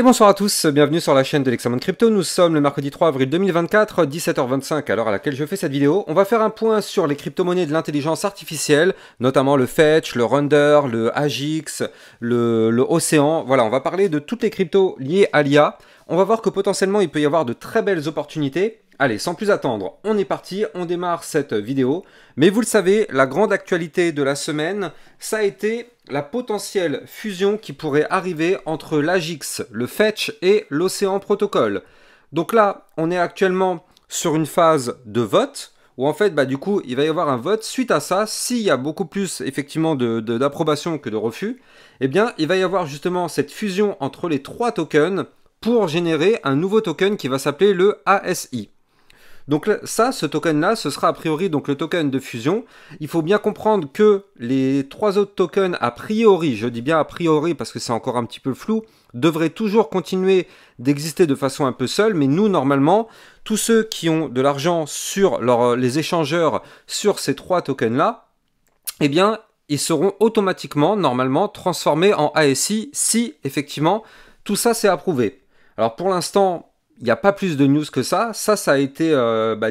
Et bonsoir à tous, bienvenue sur la chaîne de l'Hexamone Crypto. Nous sommes le mercredi 3 avril 2024, 17h25 à l'heure à laquelle je fais cette vidéo. On va faire un point sur les crypto-monnaies de l'intelligence artificielle, notamment le Fetch, le Render, le Agix, le Océan. Voilà, on va parler de toutes les cryptos liées à l'IA. On va voir que potentiellement il peut y avoir de très belles opportunités. Allez, sans plus attendre, on est parti, on démarre cette vidéo. Mais vous le savez, la grande actualité de la semaine, ça a été la potentielle fusion qui pourrait arriver entre l'Agix, le Fetch et l'Océan Protocol. Donc là, on est actuellement sur une phase de vote, où en fait, du coup, il va y avoir un vote. Suite à ça, s'il y a beaucoup plus, effectivement, d'approbation que de refus, eh bien, il va y avoir justement cette fusion entre les trois tokens pour générer un nouveau token qui va s'appeler le ASI. Donc ça, ce token-là, ce sera a priori donc le token de fusion. Il faut bien comprendre que les trois autres tokens, a priori, je dis bien a priori parce que c'est encore un petit peu flou, devraient toujours continuer d'exister de façon un peu seule, mais nous, normalement, tous ceux qui ont de l'argent sur les échangeurs sur ces trois tokens-là, eh bien, ils seront automatiquement, normalement, transformés en ASI si, effectivement, tout ça c'est approuvé. Alors pour l'instant, il n'y a pas plus de news que ça. Ça a été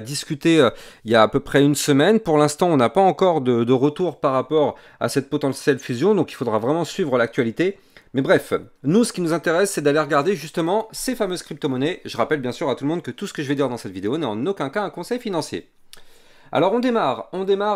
discuté il y a à peu près une semaine. Pour l'instant, on n'a pas encore de retour par rapport à cette potentielle fusion, donc il faudra vraiment suivre l'actualité. Mais bref, nous, ce qui nous intéresse, c'est d'aller regarder justement ces fameuses crypto-monnaies. Je rappelle bien sûr à tout le monde que tout ce que je vais dire dans cette vidéo n'est en aucun cas un conseil financier. Alors on démarre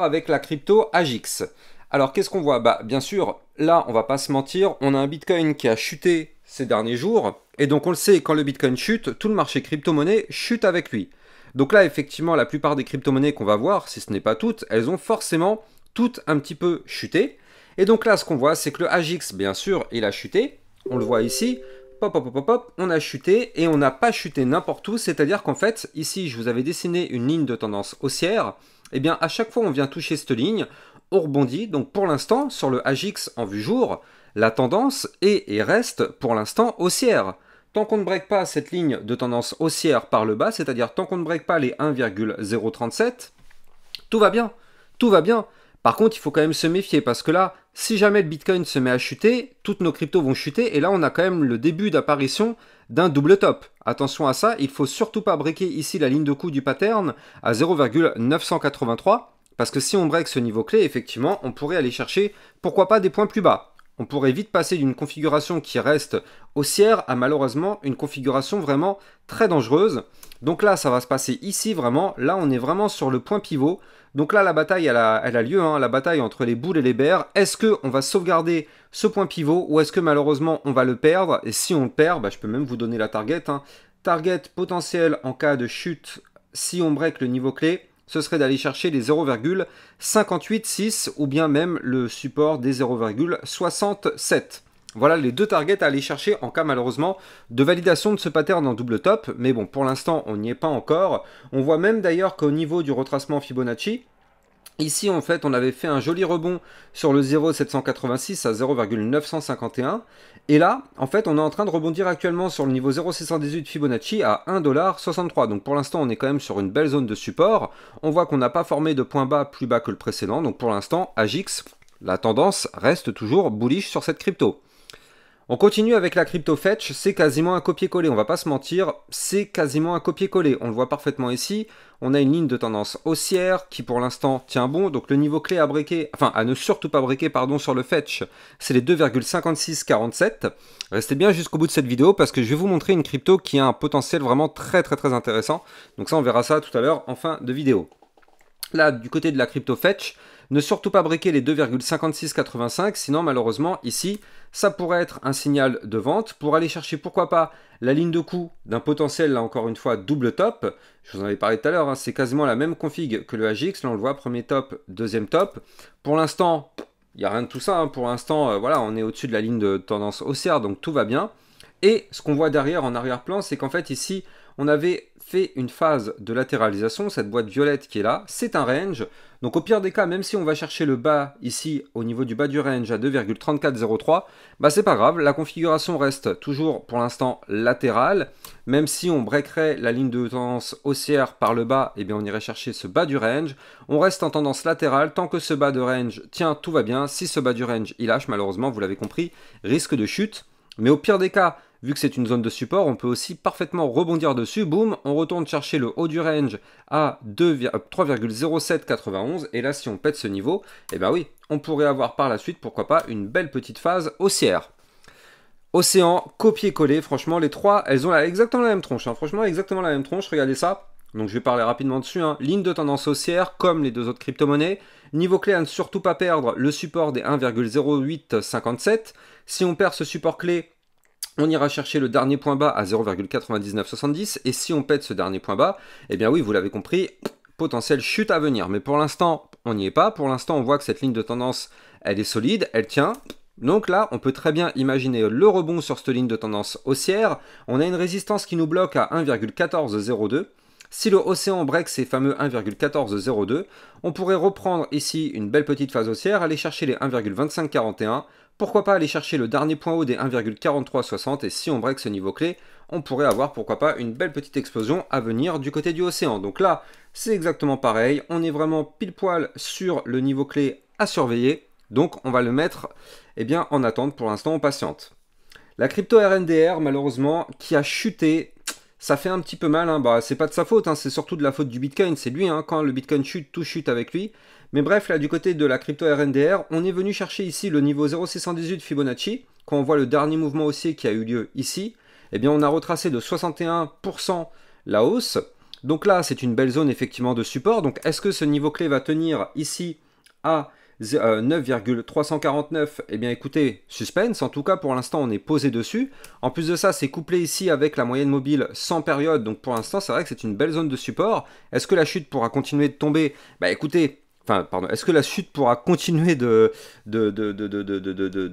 avec la crypto Agix. Alors qu'est-ce qu'on voit? Bien sûr, là, on va pas se mentir, on a un Bitcoin qui a chuté ces derniers jours, et donc on le sait, quand le Bitcoin chute, tout le marché crypto-monnaie chute avec lui. Donc là, effectivement, la plupart des crypto-monnaies qu'on va voir, si ce n'est pas toutes, elles ont forcément toutes un petit peu chuté. Et donc là, ce qu'on voit, c'est que le Agix, bien sûr, il a chuté, on le voit ici, on a chuté, et on n'a pas chuté n'importe où, c'est-à-dire qu'en fait, ici, je vous avais dessiné une ligne de tendance haussière, et bien à chaque fois on vient toucher cette ligne, on rebondit. Donc pour l'instant, sur le Agix en vue jour, la tendance est et reste pour l'instant haussière. Tant qu'on ne break pas cette ligne de tendance haussière par le bas, c'est-à-dire tant qu'on ne break pas les 1,037, tout va bien. Tout va bien. Par contre, il faut quand même se méfier parce que là, si jamais le Bitcoin se met à chuter, toutes nos cryptos vont chuter et là, on a quand même le début d'apparition d'un double top. Attention à ça, il ne faut surtout pas breaker ici la ligne de coup du pattern à 0,983 parce que si on break ce niveau clé, effectivement, on pourrait aller chercher, pourquoi pas, des points plus bas. On pourrait vite passer d'une configuration qui reste haussière à malheureusement une configuration vraiment très dangereuse. Donc là, ça va se passer ici vraiment. Là, on est vraiment sur le point pivot. Donc là, la bataille, elle a lieu, la bataille entre les bulles et les bears. Est-ce qu'on va sauvegarder ce point pivot ou est-ce que malheureusement, on va le perdre? Et si on le perd, je peux même vous donner la target. Target potentiel en cas de chute, si on break le niveau clé, ce serait d'aller chercher les 0,586 ou bien même le support des 0,67. Voilà les deux targets à aller chercher en cas malheureusement de validation de ce pattern en double top. Mais bon, pour l'instant, on n'y est pas encore. On voit même d'ailleurs qu'au niveau du retracement Fibonacci, ici, en fait, on avait fait un joli rebond sur le 0,786 à 0,951. Et là, en fait, on est en train de rebondir actuellement sur le niveau 0,618 Fibonacci à 1,63$. Donc pour l'instant, on est quand même sur une belle zone de support. On voit qu'on n'a pas formé de point bas plus bas que le précédent. Donc pour l'instant, Agix, la tendance reste toujours bullish sur cette crypto. On continue avec la crypto Fetch, c'est quasiment un copier-coller, on va pas se mentir, c'est quasiment un copier-coller. On le voit parfaitement ici, on a une ligne de tendance haussière qui pour l'instant tient bon, donc le niveau clé à breaker, enfin à ne surtout pas breaker pardon sur le Fetch, c'est les 2,5647. Restez bien jusqu'au bout de cette vidéo parce que je vais vous montrer une crypto qui a un potentiel vraiment très intéressant. Donc ça on verra ça tout à l'heure en fin de vidéo. Là, du côté de la crypto Fetch, ne surtout pas breaker les 2,5685, sinon malheureusement ici, ça pourrait être un signal de vente pour aller chercher pourquoi pas la ligne de coup d'un potentiel, là encore une fois, double top. Je vous en avais parlé tout à l'heure, c'est quasiment la même config que le Agix, là on le voit, premier top, deuxième top. Pour l'instant, il n'y a rien de tout ça, pour l'instant, voilà, on est au-dessus de la ligne de tendance haussière, donc tout va bien. Et ce qu'on voit derrière, en arrière-plan, c'est qu'en fait ici, on avait fait une phase de latéralisation, cette boîte violette qui est là, c'est un range. Donc au pire des cas, même si on va chercher le bas ici au niveau du bas du range à 2,3403, c'est pas grave, la configuration reste toujours pour l'instant latérale. Même si on breakerait la ligne de tendance haussière par le bas, eh bien on irait chercher ce bas du range. On reste en tendance latérale, tant que ce bas de range tient, tout va bien. Si ce bas du range il lâche, malheureusement, vous l'avez compris, risque de chute. Mais au pire des cas, vu que c'est une zone de support, on peut aussi parfaitement rebondir dessus. Boum, on retourne chercher le haut du range à 3,0791. Et là, si on pète ce niveau, eh ben oui, on pourrait avoir par la suite, pourquoi pas, une belle petite phase haussière. Océan, copier-coller, franchement, les trois, elles ont exactement la même tronche. Hein. Franchement, exactement la même tronche, regardez ça. Donc je vais parler rapidement dessus. Hein. Ligne de tendance haussière, comme les deux autres crypto-monnaies. Niveau clé à ne surtout pas perdre, le support des 1,0857. Si on perd ce support clé, on ira chercher le dernier point bas à 0,9970. Et si on pète ce dernier point bas, eh bien oui, vous l'avez compris, potentielle chute à venir. Mais pour l'instant, on n'y est pas. Pour l'instant, on voit que cette ligne de tendance, elle est solide, elle tient. Donc là, on peut très bien imaginer le rebond sur cette ligne de tendance haussière. On a une résistance qui nous bloque à 1,1402. Si le océan break ces fameux 1,1402, on pourrait reprendre ici une belle petite phase haussière, aller chercher les 1,2541. Pourquoi pas aller chercher le dernier point haut des 1,4360 et si on break ce niveau clé, on pourrait avoir pourquoi pas une belle petite explosion à venir du côté du océan. Donc là, c'est exactement pareil. On est vraiment pile poil sur le niveau clé à surveiller. Donc on va le mettre bien, en attente. Pour l'instant, on patiente. La crypto RNDR, malheureusement, qui a chuté, ça fait un petit peu mal. Hein. Bah, c'est pas de sa faute, hein. C'est surtout de la faute du Bitcoin. C'est lui, hein. Quand le Bitcoin chute, tout chute avec lui. Mais bref, là, du côté de la crypto RNDR, on est venu chercher ici le niveau 0,618 Fibonacci. Quand on voit le dernier mouvement haussier qui a eu lieu ici, eh bien, on a retracé de 61% la hausse. Donc là, c'est une belle zone, effectivement, de support. Donc, est-ce que ce niveau clé va tenir ici à 9,349, eh bien écoutez, suspense, en tout cas pour l'instant on est posé dessus. En plus de ça, c'est couplé ici avec la moyenne mobile sans période, donc pour l'instant c'est vrai que c'est une belle zone de support. Est-ce que la chute pourra continuer de tomber? Bah écoutez, est-ce que la chute pourra continuer de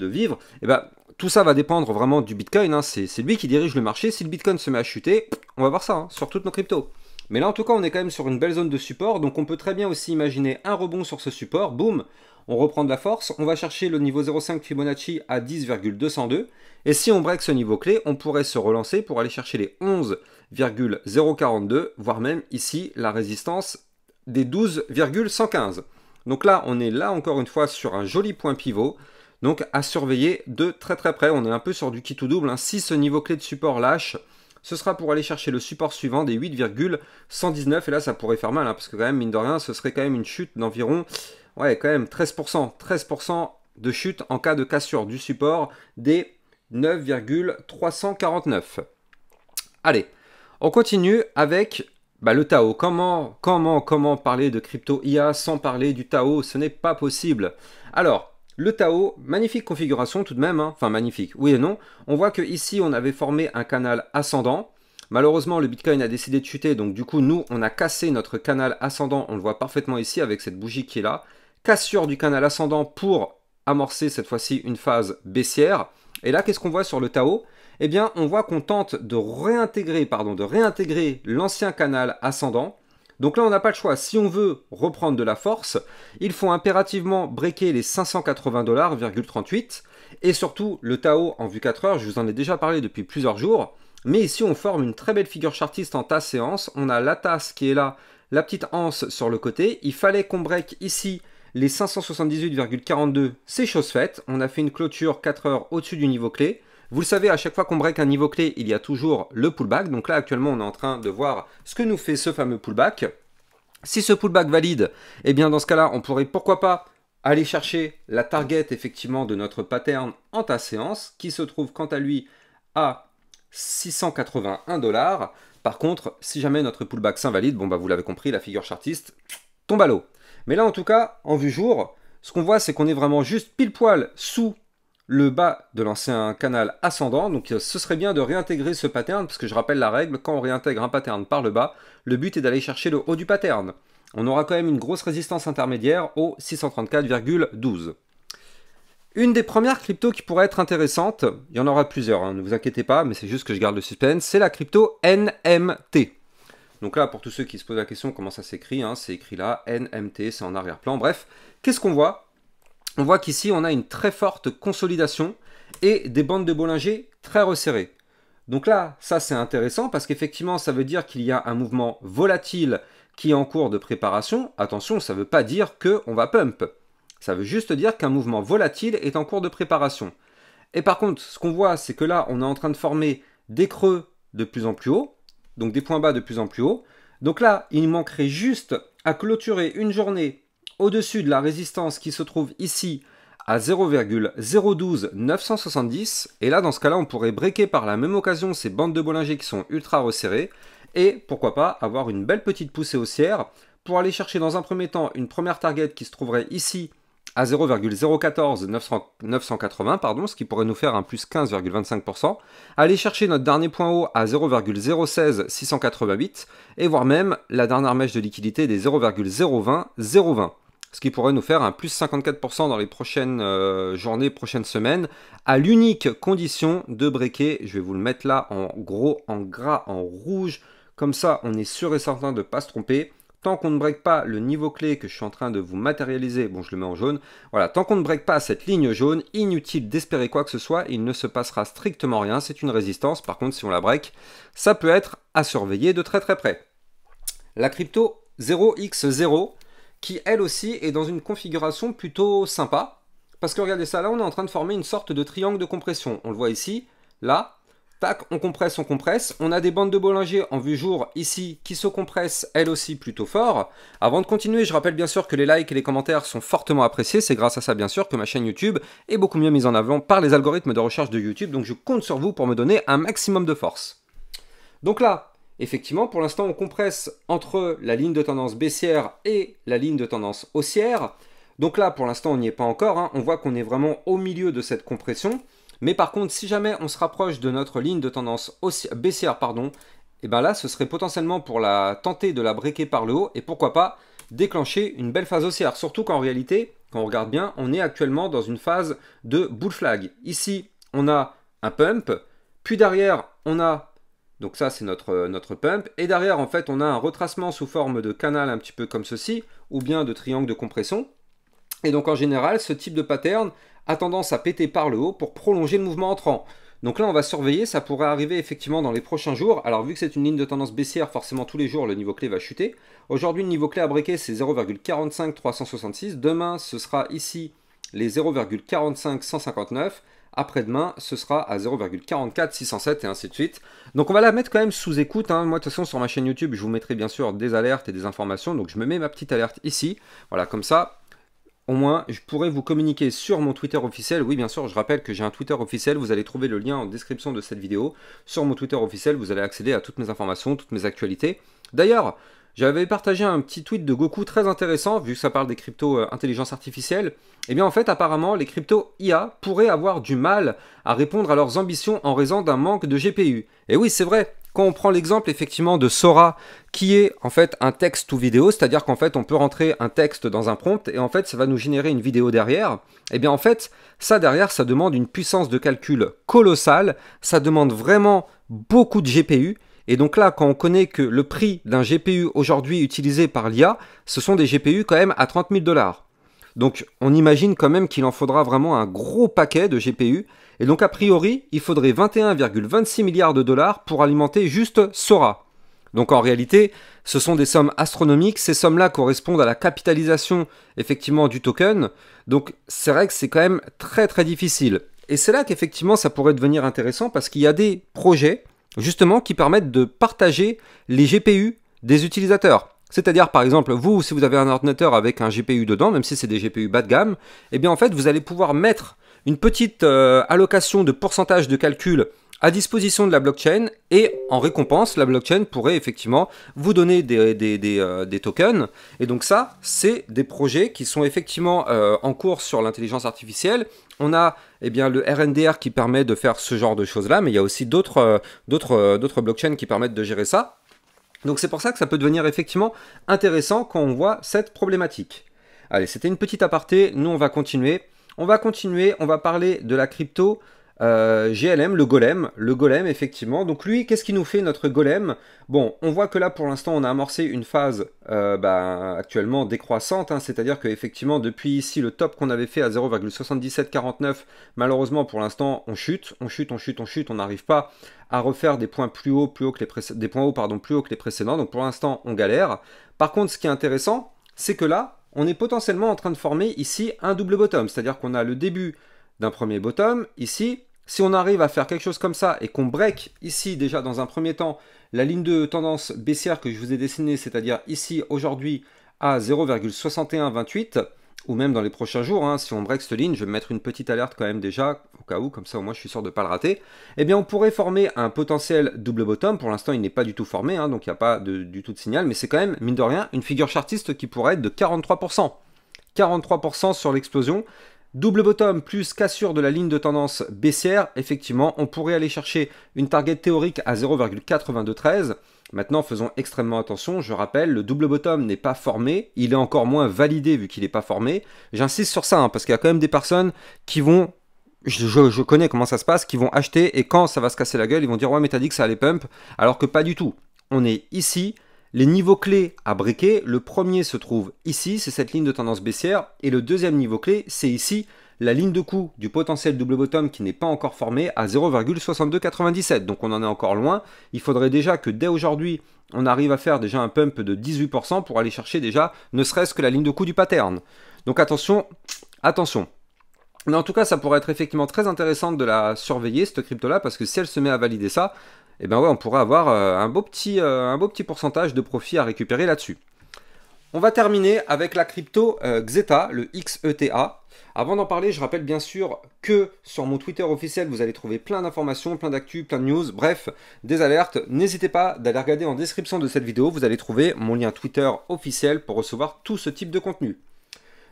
vivre? Eh ben, tout ça va dépendre vraiment du Bitcoin, hein. C'est lui qui dirige le marché. Si le Bitcoin se met à chuter, on va voir ça, hein, sur toutes nos cryptos. Mais là en tout cas on est quand même sur une belle zone de support, donc on peut très bien aussi imaginer un rebond sur ce support, boum, on reprend de la force, on va chercher le niveau 0,5 Fibonacci à 10,202, et si on break ce niveau clé, on pourrait se relancer pour aller chercher les 11,042, voire même ici la résistance des 12,115. Donc là, on est là encore une fois sur un joli point pivot, donc à surveiller de très très près. On est un peu sur du qui tout double, hein. Si ce niveau clé de support lâche, ce sera pour aller chercher le support suivant des 8,119, et là ça pourrait faire mal, hein, parce que quand même, mine de rien, ce serait quand même une chute d'environ, ouais, quand même 13%, 13% de chute en cas de cassure du support des 9,349. Allez, on continue avec le Tao. Comment parler de crypto IA sans parler du Tao? Ce n'est pas possible. Alors, le Tao, magnifique configuration tout de même, hein. Enfin magnifique, oui et non. On voit que ici on avait formé un canal ascendant. Malheureusement, le Bitcoin a décidé de chuter, donc du coup, nous, on a cassé notre canal ascendant. On le voit parfaitement ici avec cette bougie qui est là. Cassure du canal ascendant pour amorcer cette fois-ci une phase baissière. Et là, qu'est-ce qu'on voit sur le Tao? Eh bien, on voit qu'on tente de réintégrer l'ancien canal ascendant. Donc là, on n'a pas le choix. Si on veut reprendre de la force, il faut impérativement breaker les 580,38 $. Et surtout, le Tao en vue 4 heures, je vous en ai déjà parlé depuis plusieurs jours. Mais ici, on forme une très belle figure chartiste en tasse séance. On a la tasse qui est là, la petite anse sur le côté. Il fallait qu'on break ici les 578,42. C'est chose faite. On a fait une clôture 4 heures au-dessus du niveau clé. Vous le savez, à chaque fois qu'on break un niveau clé, il y a toujours le pullback. Donc là, actuellement, on est en train de voir ce que nous fait ce fameux pullback. Si ce pullback valide, eh bien dans ce cas-là, on pourrait pourquoi pas aller chercher la target effectivement de notre pattern en ta séance, qui se trouve quant à lui à 681 $. Par contre, si jamais notre pullback s'invalide, bon bah vous l'avez compris, la figure chartiste tombe à l'eau. Mais là en tout cas, en vue jour, ce qu'on voit c'est qu'on est vraiment juste pile poil sous le bas de l'ancien canal ascendant, donc ce serait bien de réintégrer ce pattern, parce que je rappelle la règle, quand on réintègre un pattern par le bas, le but est d'aller chercher le haut du pattern. On aura quand même une grosse résistance intermédiaire au 634,12. Une des premières cryptos qui pourrait être intéressante, il y en aura plusieurs, hein, ne vous inquiétez pas, mais c'est juste que je garde le suspense, c'est la crypto NMT. Donc là, pour tous ceux qui se posent la question comment ça s'écrit, hein, c'est écrit là, NMT, c'est en arrière-plan. Bref, qu'est-ce qu'on voit? On voit qu'ici, on a une très forte consolidation et des bandes de Bollinger très resserrées. Donc là, ça c'est intéressant parce qu'effectivement, ça veut dire qu'il y a un mouvement volatile qui est en cours de préparation. Attention, ça ne veut pas dire qu'on va pump. Ça veut juste dire qu'un mouvement volatile est en cours de préparation. Et par contre, ce qu'on voit, c'est que là, on est en train de former des creux de plus en plus haut, donc des points bas de plus en plus haut. Donc là, il manquerait juste à clôturer une journée au-dessus de la résistance qui se trouve ici à 0,012970. Et là, dans ce cas-là, on pourrait breaker par la même occasion ces bandes de Bollinger qui sont ultra resserrées. Et pourquoi pas avoir une belle petite poussée haussière pour aller chercher dans un premier temps une première target qui se trouverait ici à 0,014980, pardon, ce qui pourrait nous faire un plus 15,25%, aller chercher notre dernier point haut à 0,016688, et voire même la dernière mèche de liquidité des 0,02020, ce qui pourrait nous faire un plus 54% dans les prochaines journées, prochaines semaines, à l'unique condition de breaker, je vais vous le mettre là en gros, en gras, en rouge, comme ça on est sûr et certain de ne pas se tromper. Tant qu'on ne break pas le niveau clé que je suis en train de vous matérialiser, bon je le mets en jaune, voilà, tant qu'on ne break pas cette ligne jaune, inutile d'espérer quoi que ce soit, il ne se passera strictement rien, c'est une résistance, par contre si on la break, ça peut être à surveiller de très très près. La crypto 0x0, qui elle aussi est dans une configuration plutôt sympa, parce que regardez ça, là on est en train de former une sorte de triangle de compression, on le voit ici, là, tac, on compresse, on a des bandes de Bollinger en vue jour ici qui se compressent elles aussi plutôt fort. Avant de continuer, je rappelle bien sûr que les likes et les commentaires sont fortement appréciés, c'est grâce à ça bien sûr que ma chaîne YouTube est beaucoup mieux mise en avant par les algorithmes de recherche de YouTube, donc je compte sur vous pour me donner un maximum de force. Donc là, effectivement, pour l'instant on compresse entre la ligne de tendance baissière et la ligne de tendance haussière. Donc là, pour l'instant on n'y est pas encore, hein. On voit qu'on est vraiment au milieu de cette compression. Mais par contre, si jamais on se rapproche de notre ligne de tendance baissière, et bien là, ce serait potentiellement pour la tenter de la breaker par le haut et pourquoi pas déclencher une belle phase haussière. Surtout qu'en réalité, quand on regarde bien, on est actuellement dans une phase de bull flag. Ici, on a un pump, puis derrière, on a, donc ça c'est notre pump, et derrière en fait on a un retracement sous forme de canal un petit peu comme ceci, ou bien de triangle de compression. Et donc en général, ce type de pattern a tendance à péter par le haut pour prolonger le mouvement entrant. Donc là, on va surveiller, ça pourrait arriver effectivement dans les prochains jours. Alors vu que c'est une ligne de tendance baissière, forcément tous les jours, le niveau clé va chuter. Aujourd'hui, le niveau clé à breaker, c'est 0,45366. Demain, ce sera ici les 0,45159. Après-demain, ce sera à 0,44607 et ainsi de suite. Donc on va la mettre quand même sous écoute, hein. Moi, de toute façon, sur ma chaîne YouTube, je vous mettrai bien sûr des alertes et des informations. Donc je me mets ma petite alerte ici. Voilà, comme ça, au moins, je pourrais vous communiquer sur mon Twitter officiel. Oui, bien sûr, je rappelle que j'ai un Twitter officiel. Vous allez trouver le lien en description de cette vidéo. Sur mon Twitter officiel, vous allez accéder à toutes mes informations, toutes mes actualités. D'ailleurs, j'avais partagé un petit tweet de Goku très intéressant, vu que ça parle des cryptos intelligence artificielle. Et bien en fait, apparemment, les cryptos IA pourraient avoir du mal à répondre à leurs ambitions en raison d'un manque de GPU. Et oui, c'est vrai. Quand on prend l'exemple effectivement de Sora, qui est en fait un texte ou vidéo, c'est-à-dire qu'en fait on peut rentrer un texte dans un prompt et en fait ça va nous générer une vidéo derrière, et bien en fait ça derrière ça demande une puissance de calcul colossale, ça demande vraiment beaucoup de GPU, et donc là quand on connaît que le prix d'un GPU aujourd'hui utilisé par l'IA, ce sont des GPU quand même à 30 000 $. Donc on imagine quand même qu'il en faudra vraiment un gros paquet de GPU. Et donc a priori, il faudrait 21,26 milliards de dollars pour alimenter juste Sora. Donc en réalité, ce sont des sommes astronomiques. Ces sommes-là correspondent à la capitalisation effectivement du token. Donc c'est vrai que c'est quand même très très difficile. Et c'est là qu'effectivement ça pourrait devenir intéressant parce qu'il y a des projets justement qui permettent de partager les GPU des utilisateurs. C'est-à-dire, par exemple, vous, si vous avez un ordinateur avec un GPU dedans, même si c'est des GPU bas de gamme, eh bien, en fait, vous allez pouvoir mettre une petite allocation de pourcentage de calcul à disposition de la blockchain et en récompense, la blockchain pourrait effectivement vous donner des tokens. Et donc ça, c'est des projets qui sont effectivement en cours sur l'intelligence artificielle. On a eh bien, le RNDR qui permet de faire ce genre de choses-là, mais il y a aussi d'autres blockchains qui permettent de gérer ça. Donc c'est pour ça que ça peut devenir effectivement intéressant quand on voit cette problématique. Allez, c'était une petite aparté, nous on va continuer. On va parler de la crypto GLM, le golem effectivement. Donc lui, qu'est-ce qui nous fait notre golem? Bon, on voit que là pour l'instant on a amorcé une phase actuellement décroissante, hein, c'est-à-dire que effectivement depuis ici le top qu'on avait fait à 0,7749, malheureusement pour l'instant on chute, on n'arrive pas à refaire des points plus hauts que les précédents, donc pour l'instant on galère. Par contre, ce qui est intéressant, c'est que là, on est potentiellement en train de former ici un double bottom, c'est-à-dire qu'on a le début d'un premier bottom, ici. Si on arrive à faire quelque chose comme ça et qu'on break ici déjà dans un premier temps la ligne de tendance baissière que je vous ai dessinée, c'est-à-dire ici aujourd'hui à 0,6128, ou même dans les prochains jours, hein, si on break cette ligne, je vais mettre une petite alerte quand même déjà, au cas où, comme ça au moins je suis sûr de ne pas le rater, eh bien on pourrait former un potentiel double bottom. Pour l'instant il n'est pas du tout formé, hein, donc il n'y a pas du tout de signal, mais c'est quand même, mine de rien, une figure chartiste qui pourrait être de 43%. 43% sur l'explosion. Double bottom plus cassure de la ligne de tendance baissière, effectivement, on pourrait aller chercher une target théorique à 0,8213. Maintenant, faisons extrêmement attention, je rappelle, le double bottom n'est pas formé, il est encore moins validé vu qu'il n'est pas formé. J'insiste sur ça, hein, parce qu'il y a quand même des personnes qui vont, je connais comment ça se passe, qui vont acheter et quand ça va se casser la gueule, ils vont dire « Ouais, mais t'as dit que ça allait pump », alors que pas du tout. On est ici. Les niveaux clés à breaker, le premier se trouve ici, c'est cette ligne de tendance baissière, et le deuxième niveau clé, c'est ici, la ligne de coup du potentiel double bottom qui n'est pas encore formée à 0,6297. Donc on en est encore loin. Il faudrait déjà que dès aujourd'hui, on arrive à faire déjà un pump de 18% pour aller chercher déjà ne serait-ce que la ligne de coup du pattern. Donc attention, attention. Mais en tout cas, ça pourrait être effectivement très intéressant de la surveiller, cette crypto-là, parce que si elle se met à valider ça, eh ben ouais, on pourrait avoir un beau petit pourcentage de profit à récupérer là-dessus. On va terminer avec la crypto Xeta, le XETA. Avant d'en parler, je rappelle bien sûr que sur mon Twitter officiel, vous allez trouver plein d'informations, plein d'actu, plein de news, bref, des alertes. N'hésitez pas d'aller regarder en description de cette vidéo, vous allez trouver mon lien Twitter officiel pour recevoir tout ce type de contenu.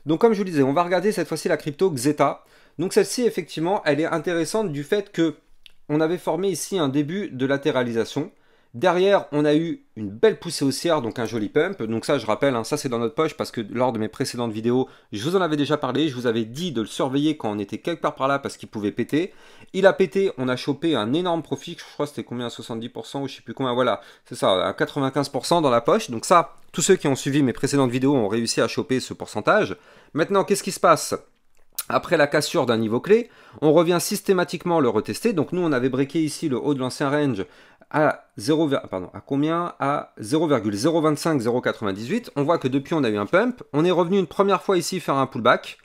Donc comme je vous disais, on va regarder cette fois-ci la crypto Xeta. Donc celle-ci, effectivement, elle est intéressante du fait que on avait formé ici un début de latéralisation. Derrière, on a eu une belle poussée haussière, donc un joli pump. Donc ça, je rappelle, hein, ça c'est dans notre poche parce que lors de mes précédentes vidéos, je vous en avais déjà parlé. Je vous avais dit de le surveiller quand on était quelque part par là parce qu'il pouvait péter. Il a pété, on a chopé un énorme profit. Je crois que c'était combien, 70% ou je sais plus combien. Voilà, c'est ça, à 95% dans la poche. Donc ça, tous ceux qui ont suivi mes précédentes vidéos ont réussi à choper ce pourcentage. Maintenant, qu'est-ce qui se passe ? Après la cassure d'un niveau clé, on revient systématiquement le retester. Donc nous, on avait breaké ici le haut de l'ancien range à 0,025, 0,98. On voit que depuis, on a eu un pump. On est revenu une première fois ici faire un pullback.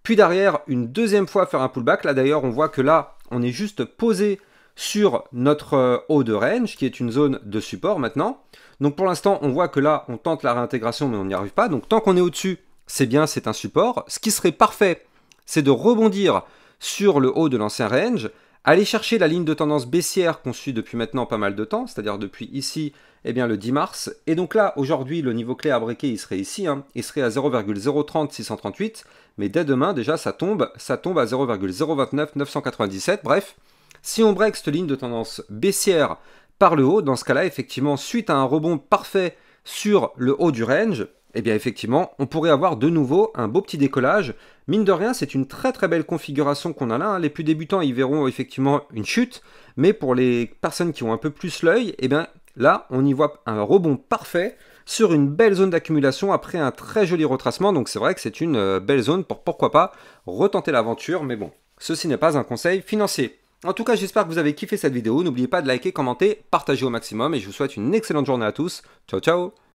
Puis derrière, une deuxième fois faire un pullback. Là d'ailleurs, on voit que là, on est juste posé sur notre haut de range, qui est une zone de support maintenant. Donc pour l'instant, on voit que là, on tente la réintégration, mais on n'y arrive pas. Donc tant qu'on est au-dessus, c'est bien, c'est un support. Ce qui serait parfait, c'est de rebondir sur le haut de l'ancien range, aller chercher la ligne de tendance baissière qu'on suit depuis maintenant pas mal de temps, c'est-à-dire depuis ici, eh bien le 10 mars. Et donc là, aujourd'hui, le niveau clé à breaker, il serait ici, hein, il serait à 0,030638, mais dès demain, déjà, ça tombe à 0,029 997. Bref, si on break cette ligne de tendance baissière par le haut, dans ce cas-là, effectivement, suite à un rebond parfait sur le haut du range, eh bien effectivement, on pourrait avoir de nouveau un beau petit décollage. Mine de rien, c'est une très très belle configuration qu'on a là. Hein. Les plus débutants, ils verront effectivement une chute. Mais pour les personnes qui ont un peu plus l'œil, eh bien là, on y voit un rebond parfait sur une belle zone d'accumulation après un très joli retracement. Donc c'est vrai que c'est une belle zone pour pourquoi pas retenter l'aventure. Mais bon, ceci n'est pas un conseil financier. En tout cas, j'espère que vous avez kiffé cette vidéo. N'oubliez pas de liker, commenter, partager au maximum. Et je vous souhaite une excellente journée à tous. Ciao, ciao!